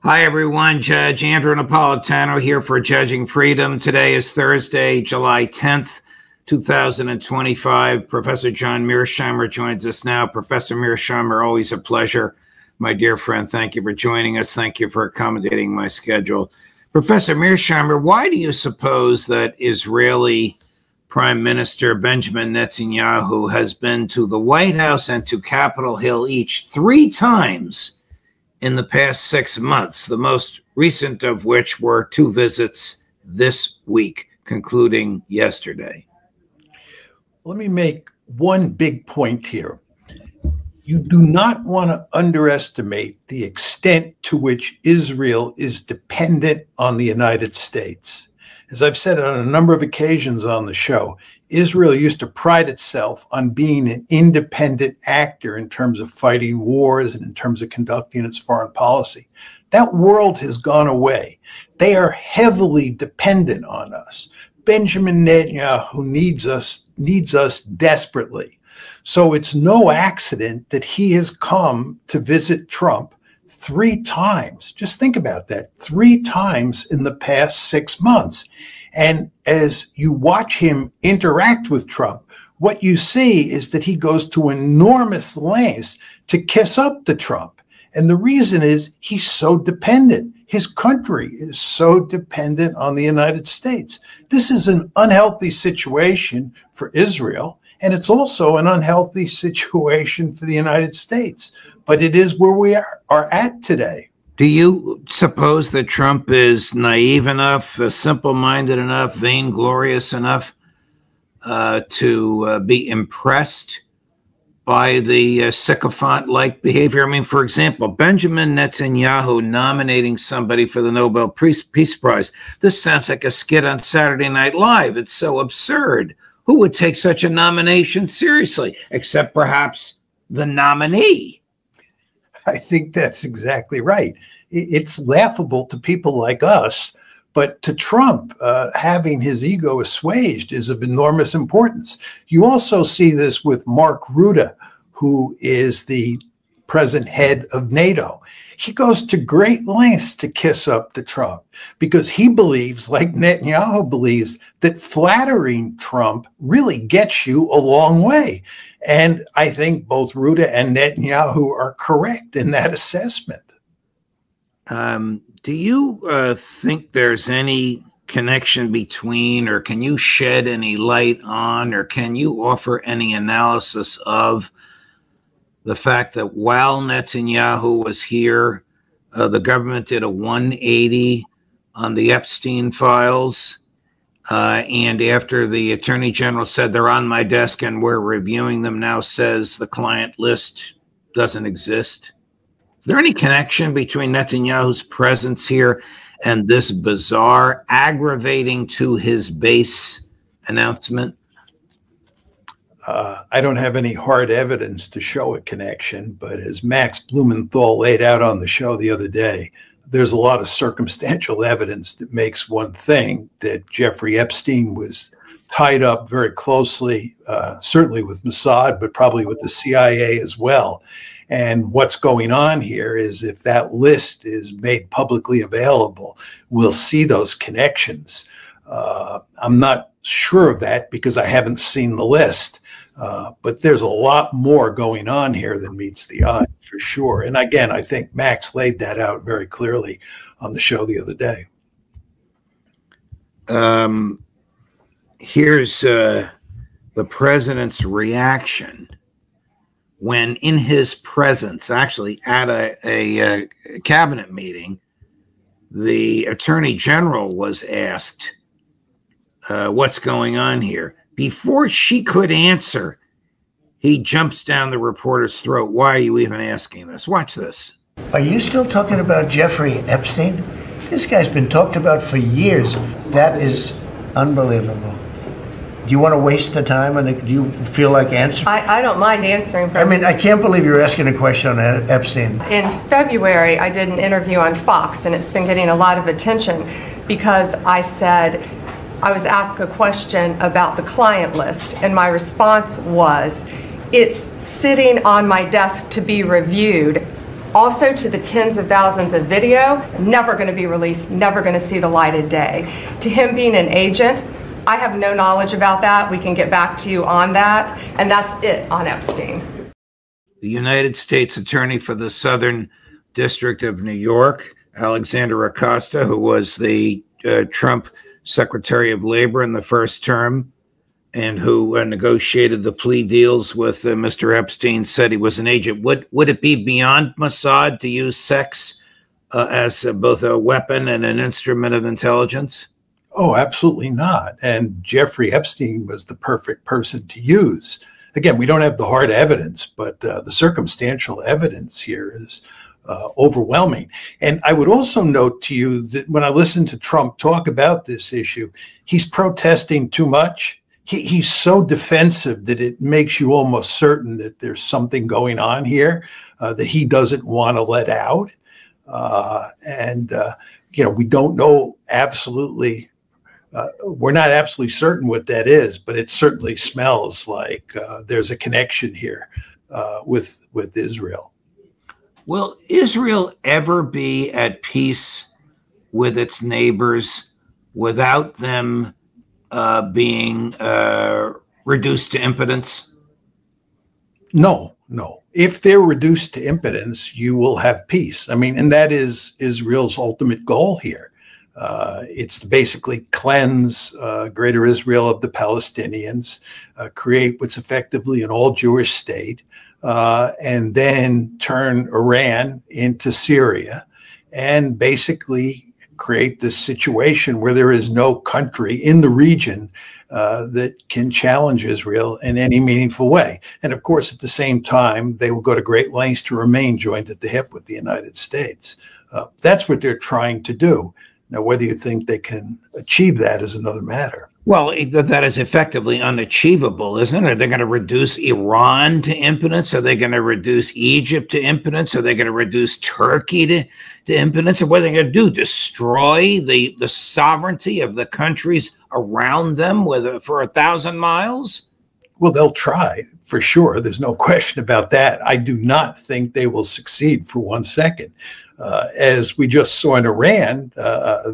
Hi, everyone. Judge Andrew Napolitano here for Judging Freedom. Today is Thursday, July 10th, 2025. Professor John Mearsheimer joins us now. Professor Mearsheimer, always a pleasure. My dear friend, thank you for joining us. Thank you for accommodating my schedule. Professor Mearsheimer, why do you suppose that Israeli Prime Minister Benjamin Netanyahu has been to the White House and to Capitol Hill each 3 times in the past 6 months, the most recent of which were 2 visits this week, concluding yesterday? Let me make one big point here. You do not want to underestimate the extent to which Israel is dependent on the United States. As I've said on a number of occasions on the show, Israel used to pride itself on being an independent actor in terms of fighting wars and in terms of conducting its foreign policy. That world has gone away. They are heavily dependent on us. Benjamin Netanyahu needs us desperately. So it's no accident that he has come to visit Trump 3 times. Just think about that, 3 times in the past 6 months. And as you watch him interact with Trump, what you see is that he goes to enormous lengths to kiss up to Trump. And the reason is he's so dependent. His country is so dependent on the United States. This is an unhealthy situation for Israel, and it's also an unhealthy situation for the United States. But it is where we are at today. Do you suppose that Trump is naive enough, simple-minded enough, vainglorious enough to be impressed by the sycophant-like behavior? I mean, for example, Benjamin Netanyahu nominating somebody for the Nobel Peace Prize. This sounds like a skit on Saturday Night Live. It's so absurd. Who would take such a nomination seriously, except perhaps the nominee? I think that's exactly right. It's laughable to people like us, but to Trump, having his ego assuaged is of enormous importance. You also see this with Mark Rutte, who is the present head of NATO. He goes to great lengths to kiss up to Trump because he believes, like Netanyahu believes, that flattering Trump really gets you a long way. And I think both Rutte and Netanyahu are correct in that assessment. Do you think there's any connection between, or can you shed any light on, or can you offer any analysis of the fact that while Netanyahu was here, the government did a 180 on the Epstein files, and after the Attorney General said they're on my desk and we're reviewing them now, says the client list doesn't exist? Is there any connection between Netanyahu's presence here and this bizarre, aggravating to his base announcement? I don't have any hard evidence to show a connection, but as Max Blumenthal laid out on the show the other day, there's a lot of circumstantial evidence that makes one thing that Jeffrey Epstein was tied up very closely, certainly with Mossad, but probably with the CIA as well. And what's going on here is if that list is made publicly available, we'll see those connections. I'm not sure of that because I haven't seen the list. But there's a lot more going on here than meets the eye, for sure. And again, I think Max laid that out very clearly on the show the other day. Here's the president's reaction when in his presence, actually at a cabinet meeting, the Attorney General was asked, what's going on here? Before she could answer, he jumps down the reporter's throat. Why are you even asking this? Watch this. Are you still talking about Jeffrey Epstein? This guy's been talked about for years. That is unbelievable. Do you want to waste the time, and do you feel like answering? I don't mind answering. I mean, I can't believe you're asking a question on Epstein. In February, I did an interview on Fox, and it's been getting a lot of attention because I said, I was asked a question about the client list, and my response was, it's sitting on my desk to be reviewed. Also to the tens of thousands of video, never going to be released, never going to see the light of day. To him being an agent, I have no knowledge about that. We can get back to you on that. And that's it on Epstein. The United States Attorney for the Southern District of New York, Alexander Acosta, who was the Trump Secretary of Labor in the first term, and who negotiated the plea deals with Mr. Epstein, said he was an agent. Would it be beyond Mossad to use sex as both a weapon and an instrument of intelligence? Oh, absolutely not. And Jeffrey Epstein was the perfect person to use. Again, we don't have the hard evidence, but the circumstantial evidence here is overwhelming. And I would also note to you that when I listen to Trump talk about this issue, he's protesting too much. He's so defensive that it makes you almost certain that there's something going on here that he doesn't want to let out. You know, we don't know absolutely. We're not absolutely certain what that is, but it certainly smells like there's a connection here with Israel. Will Israel ever be at peace with its neighbors without them being reduced to impotence? No. If they're reduced to impotence, you will have peace. I mean, and that is Israel's ultimate goal here. It's to basically cleanse Greater Israel of the Palestinians, create what's effectively an all-Jewish state, and then turn Iran into Syria, and basically create this situation where there is no country in the region that can challenge Israel in any meaningful way. And of course, at the same time, they will go to great lengths to remain joined at the hip with the United States. That's what they're trying to do. Now, whether you think they can achieve that is another matter. Well, that is effectively unachievable, isn't it? Are they going to reduce Iran to impotence? Are they going to reduce Egypt to impotence? Are they going to reduce Turkey to impotence? And what are they going to do? Destroy the sovereignty of the countries around them for 1,000 miles? Well, they'll try for sure. There's no question about that. I do not think they will succeed for 1 second. As we just saw in Iran,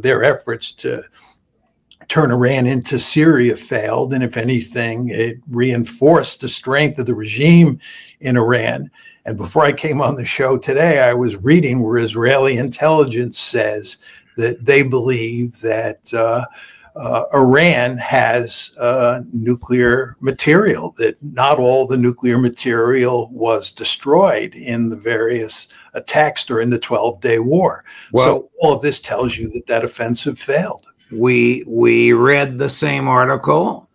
their efforts to turn Iran into Syria failed. And if anything, it reinforced the strength of the regime in Iran. And before I came on the show today, I was reading where Israeli intelligence says that they believe that Iran has nuclear material, that not all the nuclear material was destroyed in the various attacks during the 12-day war. Well, so all of this tells you that that offensive failed. We read the same article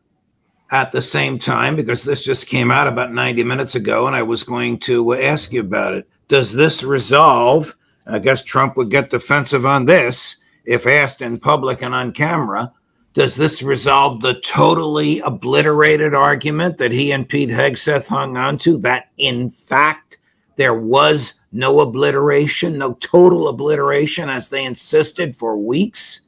at the same time, because this just came out about 90 minutes ago, and I was going to ask you about it. Does this resolve, I guess Trump would get defensive on this if asked in public and on camera, does this resolve the totally obliterated argument that he and Pete Hegseth hung on to, that in fact there was no obliteration, no total obliteration, as they insisted for weeks?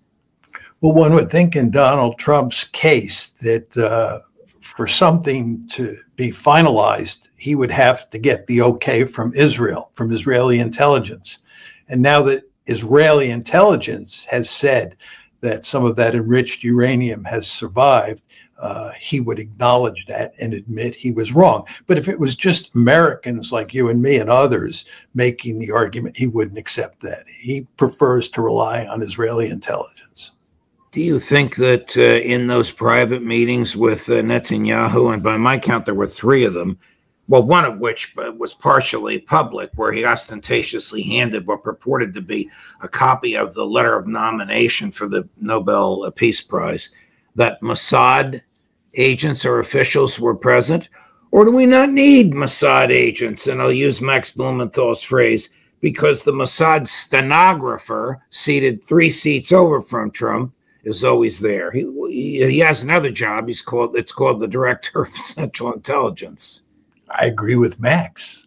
Well, one would think in Donald Trump's case that for something to be finalized, he would have to get the okay from Israel, from Israeli intelligence. And now that Israeli intelligence has said that some of that enriched uranium has survived, he would acknowledge that and admit he was wrong. But if it was just Americans like you and me and others making the argument, he wouldn't accept that. He prefers to rely on Israeli intelligence. Do you think that in those private meetings with Netanyahu, and by my count, there were 3 of them, well, one of which was partially public, where he ostentatiously handed what purported to be a copy of the letter of nomination for the Nobel Peace Prize, that Mossad agents or officials were present? Or do we not need Mossad agents? And I'll use Max Blumenthal's phrase, because the Mossad stenographer seated 3 seats over from Trump is always there. He has another job. It's called the Director of Central Intelligence. I agree with Max.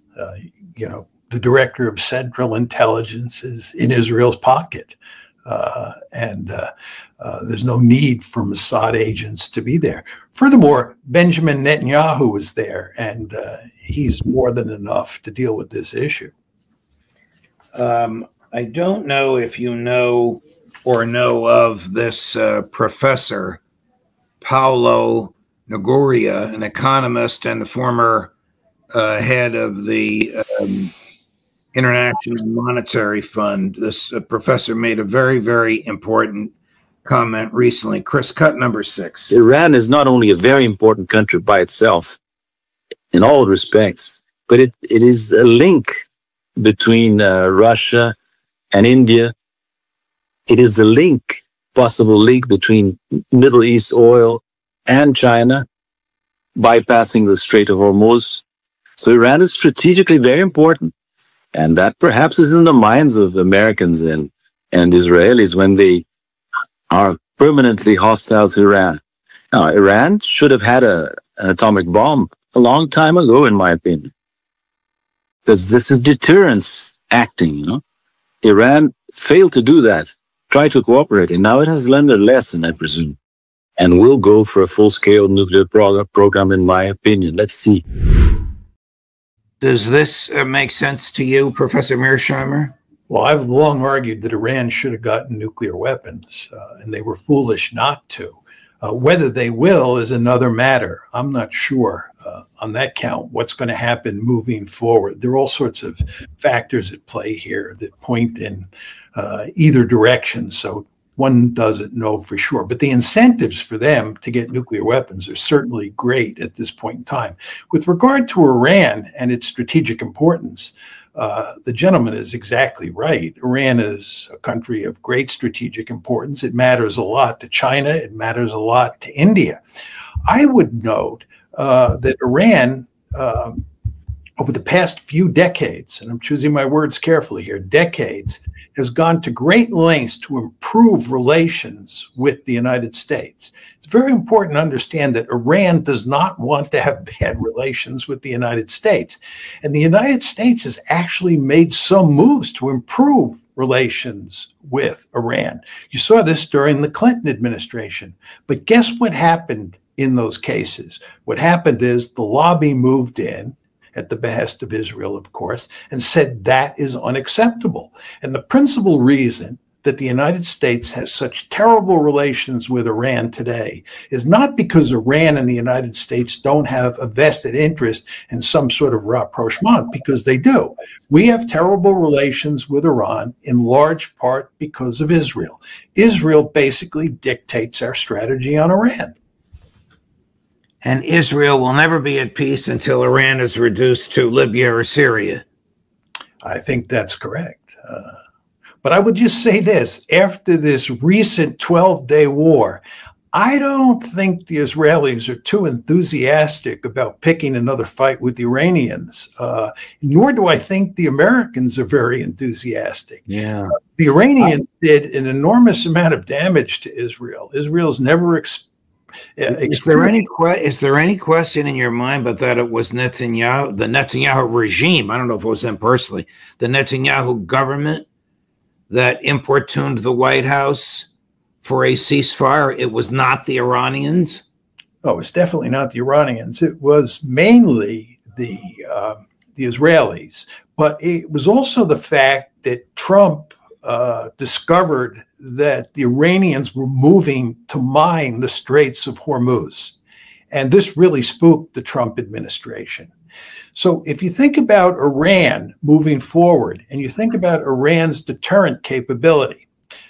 You know, the Director of Central Intelligence is in Israel's pocket. There's no need for Mossad agents to be there. Furthermore, Benjamin Netanyahu was there, and he's more than enough to deal with this issue. I don't know if you know or know of this professor, Paulo Nogueira, an economist and the former head of the International Monetary Fund. This professor made a very, very important comment recently. Chris, cut number 6. Iran is not only a very important country by itself in all respects, but it is a link between Russia and India. It is the link, possible link between Middle East oil and China, bypassing the Strait of Hormuz. So Iran is strategically very important. And that perhaps is in the minds of Americans and Israelis when they are permanently hostile to Iran. Now, Iran should have had an atomic bomb a long time ago, in my opinion. Because this is deterrence acting, you know. Iran failed to do that, tried to cooperate, and now it has learned a lesson, I presume, and will go for a full-scale nuclear program, in my opinion. Let's see. Does this make sense to you, Professor Mearsheimer? Well, I've long argued that Iran should have gotten nuclear weapons, and they were foolish not to. Whether they will is another matter. I'm not sure on that count what's going to happen moving forward. There are all sorts of factors at play here that point in either direction, so one doesn't know for sure. But the incentives for them to get nuclear weapons are certainly great at this point in time. With regard to Iran and its strategic importance, the gentleman is exactly right. Iran is a country of great strategic importance. It matters a lot to China. It matters a lot to India. I would note that Iran, over the past few decades, and I'm choosing my words carefully here, decades, has gone to great lengths to improve relations with the United States. It's very important to understand that Iran does not want to have bad relations with the United States. And the United States has actually made some moves to improve relations with Iran. You saw this during the Clinton administration. But guess what happened in those cases? What happened is the lobby moved in, at the behest of Israel, of course, and said that is unacceptable. And the principal reason that the United States has such terrible relations with Iran today is not because Iran and the United States don't have a vested interest in some sort of rapprochement, because they do. We have terrible relations with Iran in large part because of Israel. Israel basically dictates our strategy on Iran. And Israel will never be at peace until Iran is reduced to Libya or Syria. I think that's correct. But I would just say this, after this recent 12-day war, I don't think the Israelis are too enthusiastic about picking another fight with the Iranians, nor do I think the Americans are very enthusiastic. Yeah. The Iranians did an enormous amount of damage to Israel. Israel's never Is there any question in your mind but that it was Netanyahu, the Netanyahu regime? I don't know if it was him personally, the Netanyahu government that importuned the White House for a ceasefire? It was not the Iranians? Oh, it's definitely not the Iranians. It was mainly the Israelis. But it was also the fact that Trump discovered that the Iranians were moving to mine the Straits of Hormuz. And this really spooked the Trump administration. So if you think about Iran moving forward and you think about Iran's deterrent capability,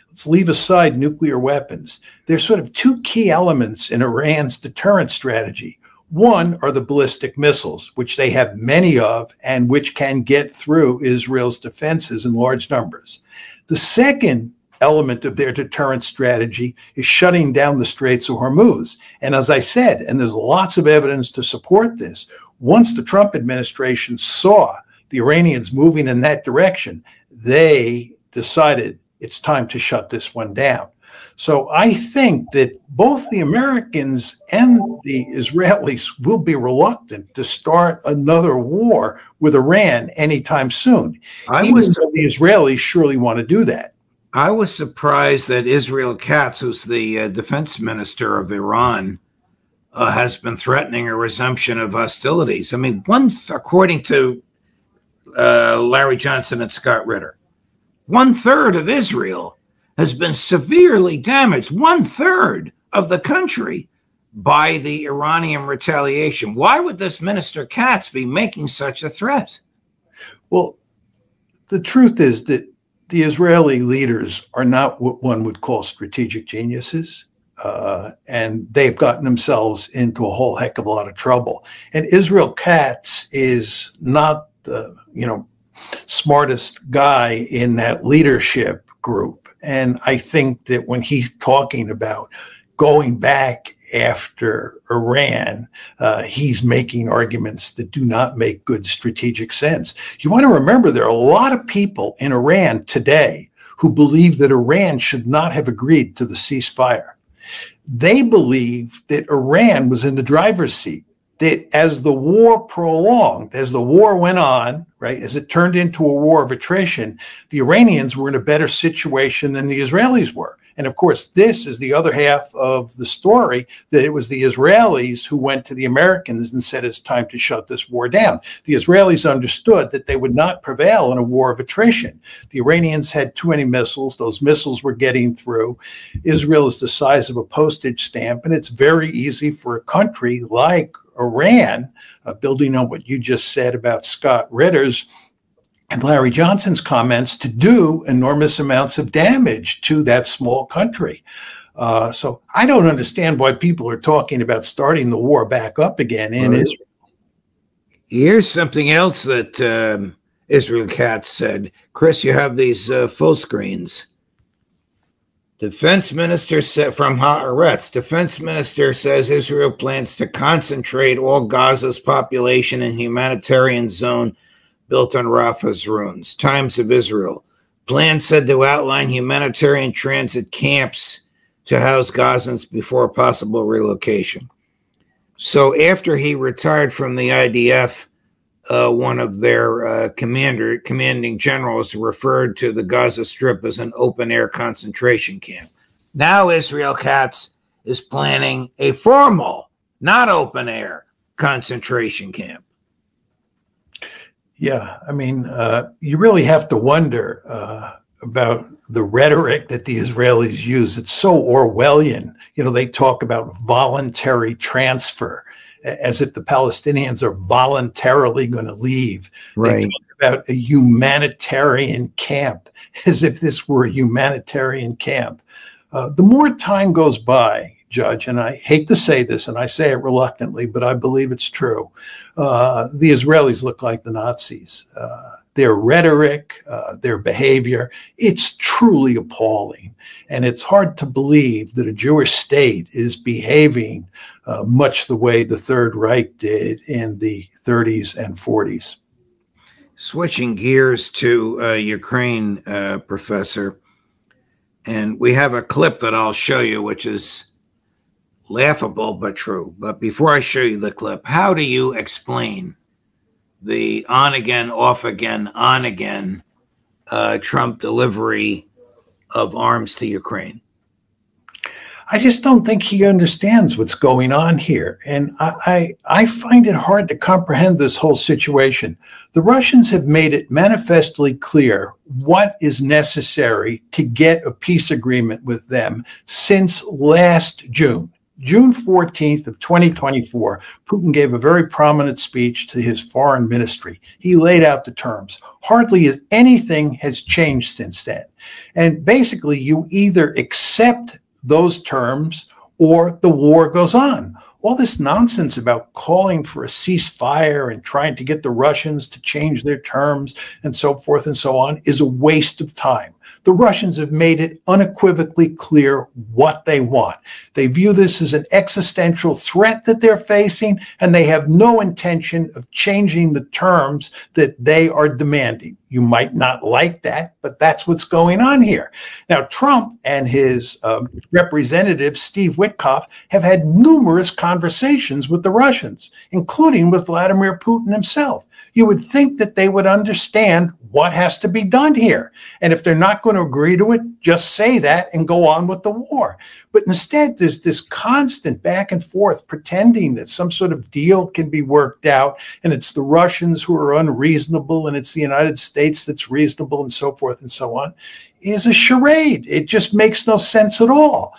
let's leave aside nuclear weapons. There's sort of two key elements in Iran's deterrent strategy. One are the ballistic missiles, which they have many of and which can get through Israel's defenses in large numbers. The second element of their deterrent strategy is shutting down the Straits of Hormuz. And as I said, and there's lots of evidence to support this, once the Trump administration saw the Iranians moving in that direction, they decided it's time to shut this one down. So I think that both the Americans and the Israelis will be reluctant to start another war with Iran anytime soon. Even though the Israelis surely want to do that. I was surprised that Israel Katz, who's the defense minister of Iran, has been threatening a resumption of hostilities. I mean, according to Larry Johnson and Scott Ritter, 1/3 of Israel has been severely damaged, 1/3 of the country, by the Iranian retaliation. Why would this Minister Katz be making such a threat? Well, the truth is that the Israeli leaders are not what one would call strategic geniuses. And they've gotten themselves into a whole heck of a lot of trouble. And Israel Katz is not the, smartest guy in that leadership group. And I think that when he's talking about going back after Iran, he's making arguments that do not make good strategic sense. You want to remember there are a lot of people in Iran today who believe that Iran should not have agreed to the ceasefire. They believe that Iran was in the driver's seat, that as the war prolonged, as the war went on, right, as it turned into a war of attrition, the Iranians were in a better situation than the Israelis were. And of course, this is the other half of the story, that it was the Israelis who went to the Americans and said it's time to shut this war down. The Israelis understood that they would not prevail in a war of attrition. The Iranians had too many missiles. Those missiles were getting through. Israel is the size of a postage stamp, and it's very easy for a country like Iran, building on what you just said about Scott Ritter's and Larry Johnson's comments, to do enormous amounts of damage to that small country. So I don't understand why people are talking about starting the war back up again in Israel. Here's something else that Israel Katz said. Chris, you have these full screens. Defense Minister said from Haaretz, Defense Minister says Israel plans to concentrate all Gaza's population in humanitarian zone built on Rafah's ruins. Times of Israel. Plan said to outline humanitarian transit camps to house Gazans before possible relocation. So after he retired from the IDF, one of their commanding generals referred to the Gaza Strip as an open-air concentration camp. Now Israel Katz is planning a formal, not open-air concentration camp. Yeah, I mean, you really have to wonder about the rhetoric that the Israelis use. It's so Orwellian. They talk about voluntary transfer, as if the Palestinians are voluntarily going to leave. Right. They talk about a humanitarian camp, as if this were a humanitarian camp. The more time goes by, Judge, and I hate to say this, and I say it reluctantly, but I believe it's true, the Israelis look like the Nazis. Their rhetoric, their behavior, it's truly appalling. And it's hard to believe that a Jewish state is behaving much the way the Third Reich did in the 30s and 40s. Switching gears to Ukraine, Professor, and we have a clip that I'll show you, which is laughable but true. But before I show you the clip, how do you explain the on again, off again, on again Trump delivery of arms to Ukraine? I just don't think he understands what's going on here. And I find it hard to comprehend this whole situation. The Russians have made it manifestly clear what is necessary to get a peace agreement with them since last June. June 14th of 2024, Putin gave a very prominent speech to his foreign ministry. He laid out the terms. Hardly anything has changed since then. And basically, you either accept those terms or the war goes on. All this nonsense about calling for a ceasefire and trying to get the Russians to change their terms and so forth and so on is a waste of time. The Russians have made it unequivocally clear what they want. They view this as an existential threat that they're facing, and they have no intention of changing the terms that they are demanding. You might not like that, but that's what's going on here. Now, Trump and his representative, Steve Witkoff, have had numerous conversations with the Russians, including with Vladimir Putin himself. You would think that they would understand what has to be done here. And if they're not going to agree to it, just say that and go on with the war. But But instead, there's this constant back and forth pretending that some sort of deal can be worked out, and it's the Russians who are unreasonable, and it's the United States that's reasonable, and so forth and so on, is a charade. It just makes no sense at all.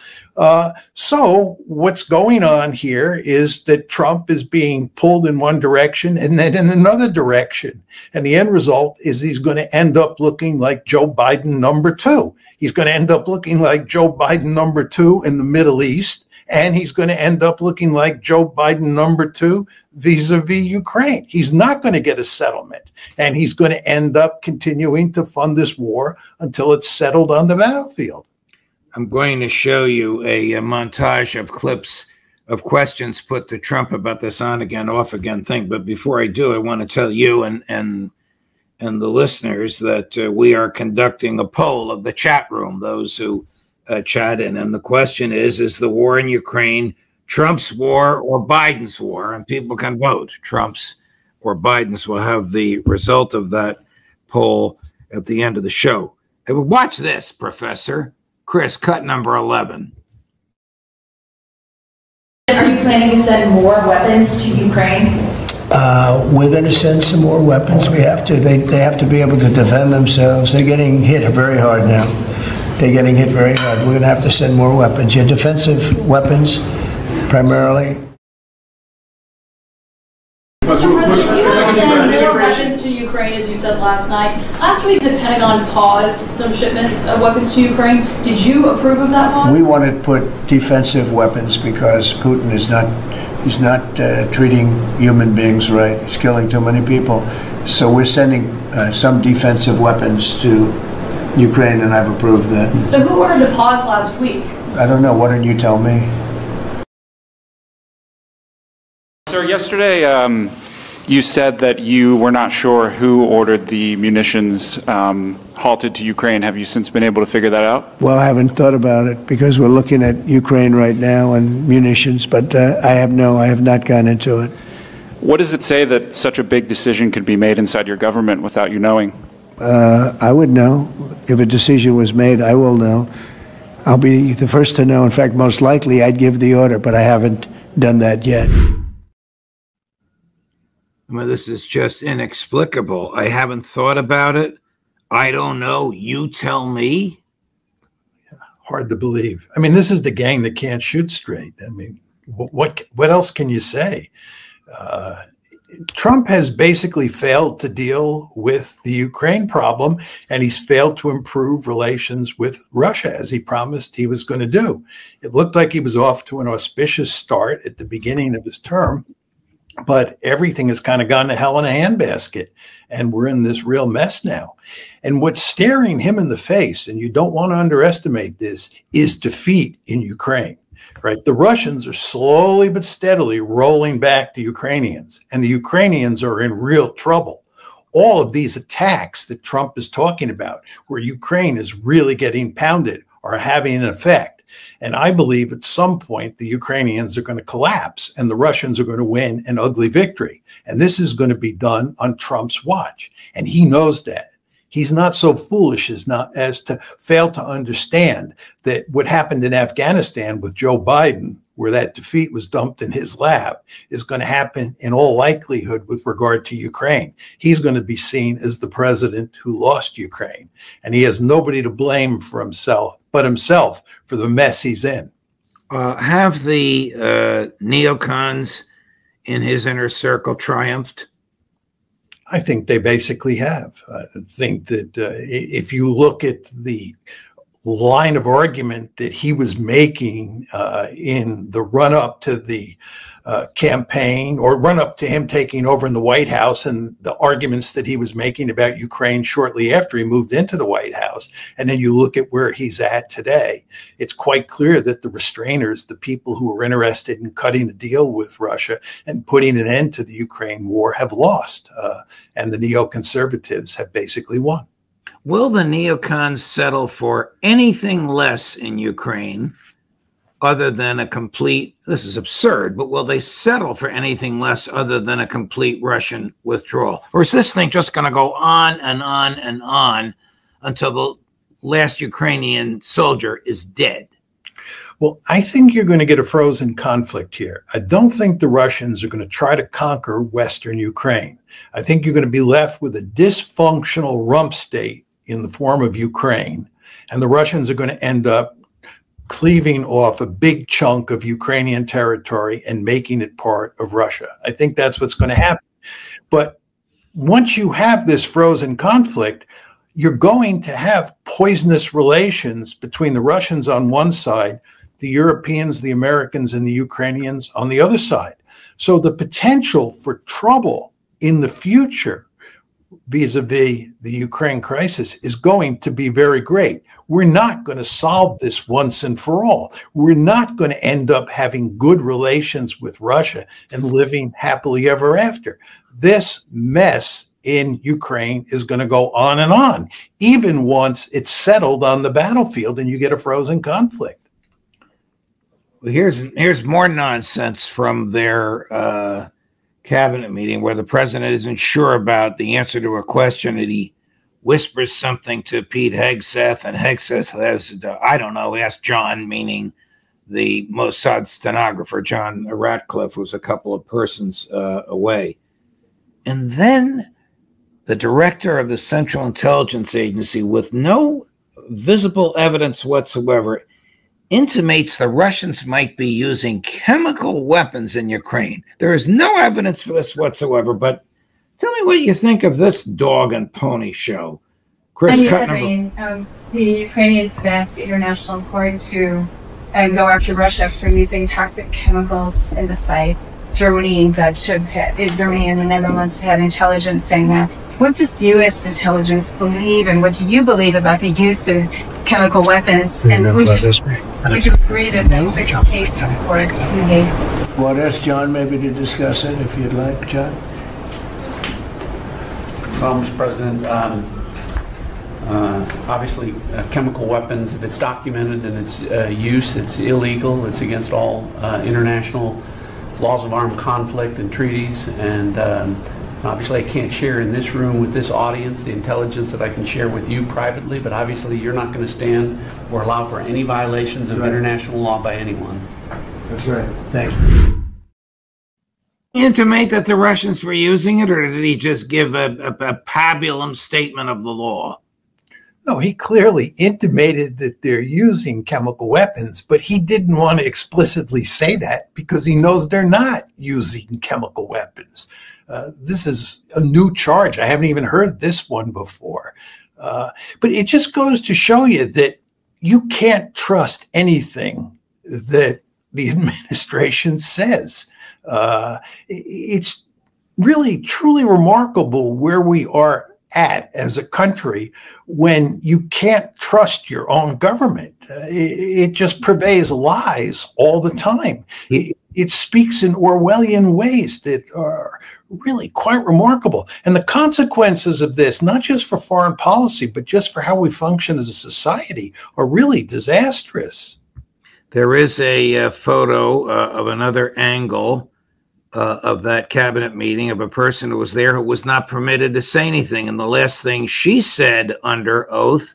So what's going on here is that Trump is being pulled in one direction and then in another direction. And the end result is he's going to end up looking like Joe Biden #2. He's going to end up looking like Joe Biden #2 in the Middle East. And he's going to end up looking like Joe Biden #2 vis-a-vis Ukraine. He's not going to get a settlement. And he's going to end up continuing to fund this war until it's settled on the battlefield. I'm going to show you a montage of clips of questions put to Trump about this on again, off again thing. But before I do, I want to tell you and the listeners that we are conducting a poll of the chat room, those who chat in. And the question is the war in Ukraine Trump's war or Biden's war? And people can vote. Trump's or Biden's. Will have the result of that poll at the end of the show. Watch this, Professor. Chris, cut number 11. Are you planning to send more weapons to Ukraine? We're going to send some more weapons. We have to. They have to be able to defend themselves. They're getting hit very hard now. They're getting hit very hard. We're going to have to send more weapons. Yeah, defensive weapons, primarily. Mr. President, you want to send more weapons to Ukraine, as you said last night. Last week, the Pentagon paused some shipments of weapons to Ukraine. Did you approve of that pause? We want to put defensive weapons because Putin is not treating human beings right. He's killing too many people. So we're sending some defensive weapons to Ukraine, and I've approved that. So who ordered the pause last week? I don't know. Why don't you tell me? Sir, yesterday you said that you were not sure who ordered the munitions halted to Ukraine. Have you since been able to figure that out? Well, I haven't thought about it because we're looking at Ukraine right now and munitions, but I have not gone into it. What does it say that such a big decision could be made inside your government without you knowing? I would know. If a decision was made, I will know. I'll be the first to know. In fact, most likely I'd give the order, but I haven't done that yet. Well, this is just inexplicable. I haven't thought about it. I don't know. You tell me. Hard to believe. I mean, this is the gang that can't shoot straight. I mean, what else can you say? Trump has basically failed to deal with the Ukraine problem, and he's failed to improve relations with Russia as he promised he was going to do. It looked like he was off to an auspicious start at the beginning of his term, but everything has kind of gone to hell in a handbasket, and we're in this real mess now. And what's staring him in the face, and you don't want to underestimate this, is defeat in Ukraine. Right? The Russians are slowly but steadily rolling back the Ukrainians, and the Ukrainians are in real trouble. All of these attacks that Trump is talking about, where Ukraine is really getting pounded, are having an effect. And I believe at some point the Ukrainians are going to collapse and the Russians are going to win an ugly victory. And this is going to be done on Trump's watch. And he knows that. He's not so foolish as to fail to understand that what happened in Afghanistan with Joe Biden, where that defeat was dumped in his lap, is going to happen in all likelihood with regard to Ukraine. He's going to be seen as the president who lost Ukraine, and he has nobody to blame for himself but himself for the mess he's in. Have the neocons in his inner circle triumphed? I think they basically have. I think that if you look at the line of argument that he was making in the run-up to the campaign, or run-up to him taking over in the White House, and the arguments that he was making about Ukraine shortly after he moved into the White House, and then you look at where he's at today, it's quite clear that the restrainers, the people who are interested in cutting a deal with Russia and putting an end to the Ukraine war, have lost, and the neoconservatives have basically won. Will the neocons settle for anything less in Ukraine other than a complete, this is absurd, but will they settle for anything less other than a complete Russian withdrawal? Or is this thing just going to go on and on and on until the last Ukrainian soldier is dead? Well, I think you're going to get a frozen conflict here. I don't think the Russians are going to try to conquer Western Ukraine. I think you're going to be left with a dysfunctional rump state in the form of Ukraine, and the Russians are going to end up cleaving off a big chunk of Ukrainian territory and making it part of Russia. I think that's what's going to happen. But once you have this frozen conflict, you're going to have poisonous relations between the Russians on one side, the Europeans, the Americans, and the Ukrainians on the other side. So the potential for trouble in the future vis-a-vis the Ukraine crisis is going to be very great. We're not going to solve this once and for all. We're not going to end up having good relations with Russia and living happily ever after. This mess in Ukraine is going to go on, even once it's settled on the battlefield and you get a frozen conflict. Well, here's more nonsense from their cabinet meeting where the president isn't sure about the answer to a question, and he whispers something to Pete Hegseth, and Hegseth says, I don't know, asked John, meaning the Mossad stenographer, John Ratcliffe, was a couple of persons away. And then the director of the Central Intelligence Agency, with no visible evidence whatsoever, intimates the Russians might be using chemical weapons in Ukraine. There is no evidence for this whatsoever, but tell me what you think of this dog and pony show. Chris, the Ukrainians asked the international court to go after Russia for using toxic chemicals in the fight. Germany and the Netherlands had intelligence saying that. What does U.S. intelligence believe, and what do you believe about the use of chemical weapons? And would you agree that that's a case for the court today? Well, I'd ask John maybe to discuss it if you'd like, John. Well, Mr. President, obviously chemical weapons, if it's documented and its use, it's illegal. It's against all international laws of armed conflict and treaties, and obviously I can't share in this room with this audience the intelligence that I can share with you privately, but obviously you're not going to stand or allow for any violations of international law by anyone. That's right. Thank you. Intimate that the Russians were using it, or did he just give a pabulum statement of the law? No, he clearly intimated that they're using chemical weapons, but he didn't want to explicitly say that because he knows they're not using chemical weapons. This is a new charge. I haven't even heard this one before. But it just goes to show you that you can't trust anything that the administration says. It's really, truly remarkable where we are at as a country when you can't trust your own government. It just purveys lies all the time. It speaks in Orwellian ways that are really quite remarkable. And the consequences of this, not just for foreign policy, but just for how we function as a society, are really disastrous. There is a photo of another angle of that cabinet meeting of a person who was there who was not permitted to say anything. And the last thing she said under oath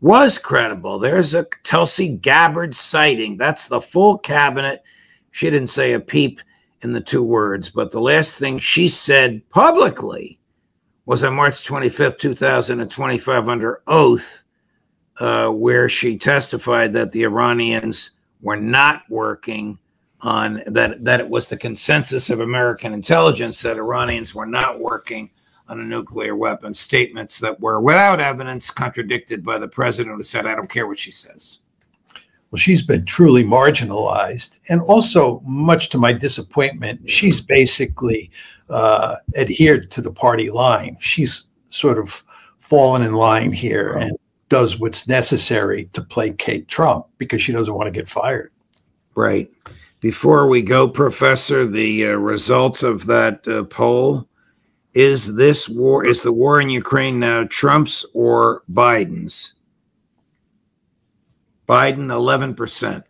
was credible. There's a Tulsi Gabbard sighting. That's the full cabinet. She didn't say a peep in the two words, but the last thing she said publicly was on March 25th, 2025 under oath, where she testified that the Iranians were not working on that it was the consensus of American intelligence that Iranians were not working on a nuclear weapon, statements that were without evidence, contradicted by the president, who said, I don't care what she says. Well, she's been truly marginalized. And also, much to my disappointment, she's basically adhered to the party line. She's sort of fallen in line here and does what's necessary to placate Trump because she doesn't want to get fired. Right. Before we go, Professor, the results of that poll, is the war in Ukraine now Trump's or Biden's? Biden, 11%.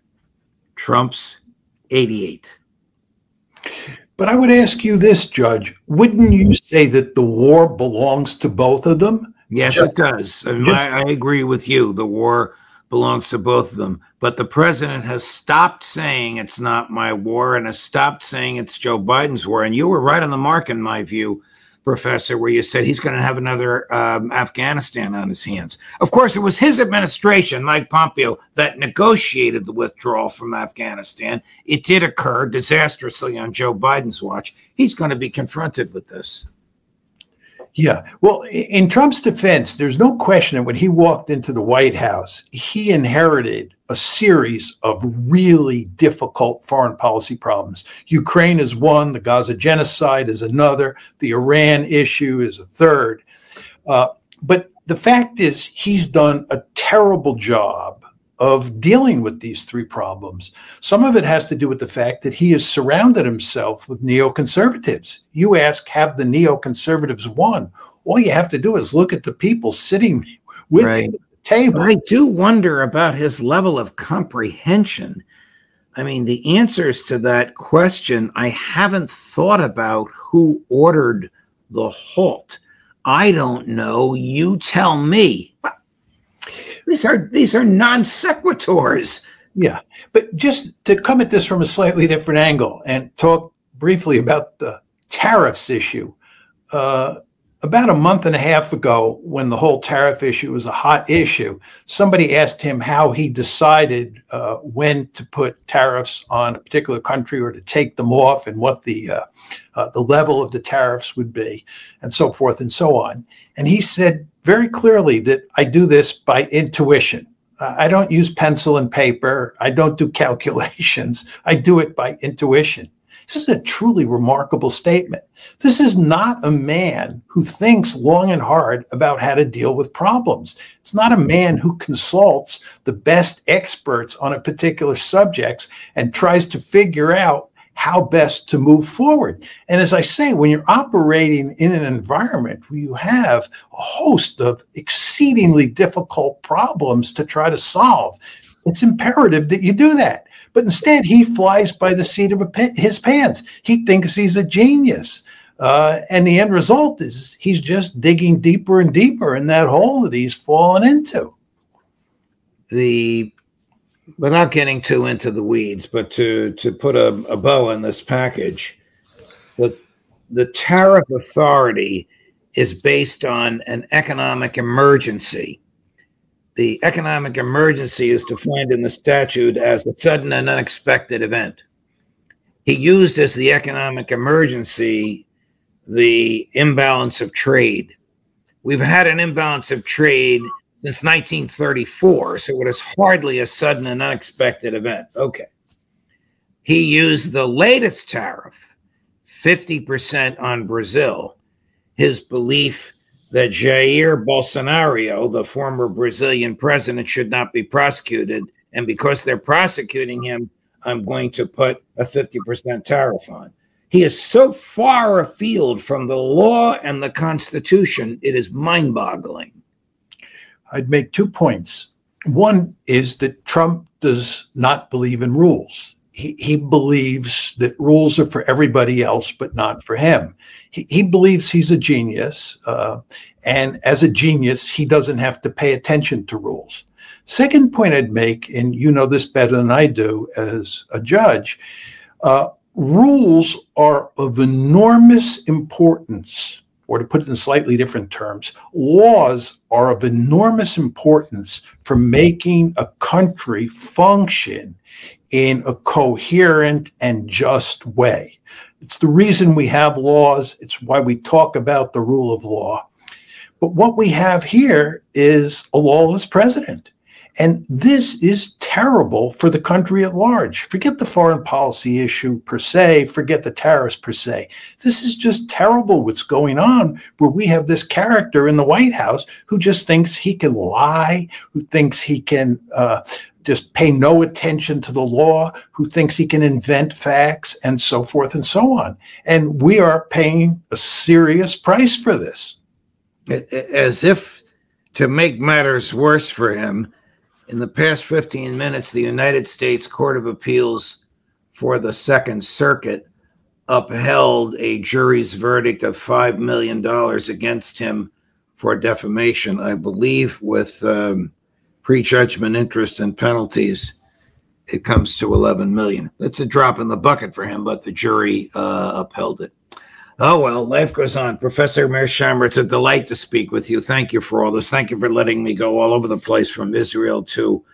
Trump's, 88%. But I would ask you this, Judge. Wouldn't you say that the war belongs to both of them? Yes, it does. I agree with you. The war belongs to both of them. But the president has stopped saying it's not my war and has stopped saying it's Joe Biden's war. And you were right on the mark, in my view, Professor, where you said he's going to have another Afghanistan on his hands. Of course, it was his administration, Mike Pompeo, that negotiated the withdrawal from Afghanistan. It did occur disastrously on Joe Biden's watch. He's going to be confronted with this. Yeah. Well, in Trump's defense, there's no question that when he walked into the White House, he inherited a series of really difficult foreign policy problems. Ukraine is one, the Gaza genocide is another, the Iran issue is a third. But the fact is, he's done a terrible job of dealing with these three problems. Some of it has to do with the fact that he has surrounded himself with neoconservatives. You ask, have the neoconservatives won? All you have to do is look at the people sitting with him at the table. I do wonder about his level of comprehension. I mean, the answers to that question, I haven't thought about who ordered the halt. I don't know. You tell me. These are non sequiturs. Yeah, but just to come at this from a slightly different angle and talk briefly about the tariffs issue. About a month and a half ago, when the whole tariff issue was a hot issue, somebody asked him how he decided when to put tariffs on a particular country or to take them off, and what the level of the tariffs would be, and so forth and so on. And he said very clearly that I do this by intuition. I don't use pencil and paper. I don't do calculations. I do it by intuition. This is a truly remarkable statement. This is not a man who thinks long and hard about how to deal with problems. It's not a man who consults the best experts on a particular subject and tries to figure out how best to move forward. And as I say, when you're operating in an environment where you have a host of exceedingly difficult problems to try to solve, it's imperative that you do that. But instead, he flies by the seat of his pants. He thinks he's a genius. And the end result is he's just digging deeper and deeper in that hole that he's fallen into. Without getting too into the weeds, but to put a bow in this package, the tariff authority is based on an economic emergency. The economic emergency is defined in the statute as a sudden and unexpected event. He used as the economic emergency the imbalance of trade. We've had an imbalance of trade since 1934, so it is hardly a sudden and unexpected event. Okay. He used the latest tariff, 50% on Brazil, his belief that Jair Bolsonaro, the former Brazilian president, should not be prosecuted. And because they're prosecuting him, I'm going to put a 50% tariff on. He is so far afield from the law and the Constitution, it is mind-boggling. I'd make 2 points. One is that Trump does not believe in rules. He believes that rules are for everybody else, but not for him. He believes he's a genius, and as a genius, he doesn't have to pay attention to rules. Second point I'd make, and you know this better than I do as a judge, rules are of enormous importance, or to put it in slightly different terms, laws are of enormous importance for making a country function in a coherent and just way. It's the reason we have laws. It's why we talk about the rule of law. But what we have here is a lawless president. And this is terrible for the country at large. Forget the foreign policy issue per se, forget the tariffs per se. This is just terrible what's going on, where we have this character in the White House who just thinks he can lie, who thinks he can just pay no attention to the law, who thinks he can invent facts, and so forth and so on. And we are paying a serious price for this. As if to make matters worse for him, in the past 15 minutes, the United States Court of Appeals for the Second Circuit upheld a jury's verdict of $5 million against him for defamation, I believe with prejudgment interest and penalties, it comes to 11 million. That's a drop in the bucket for him, but the jury upheld it. Oh, well, life goes on. Professor Mearsheimer, it's a delight to speak with you. Thank you for all this. Thank you for letting me go all over the place, from Israel to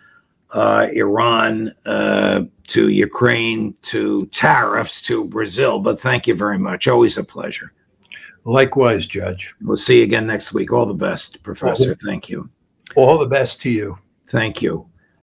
Iran, to Ukraine, to tariffs, to Brazil. But thank you very much. Always a pleasure. Likewise, Judge. We'll see you again next week. All the best, Professor. Thank you. All the best to you. Thank you.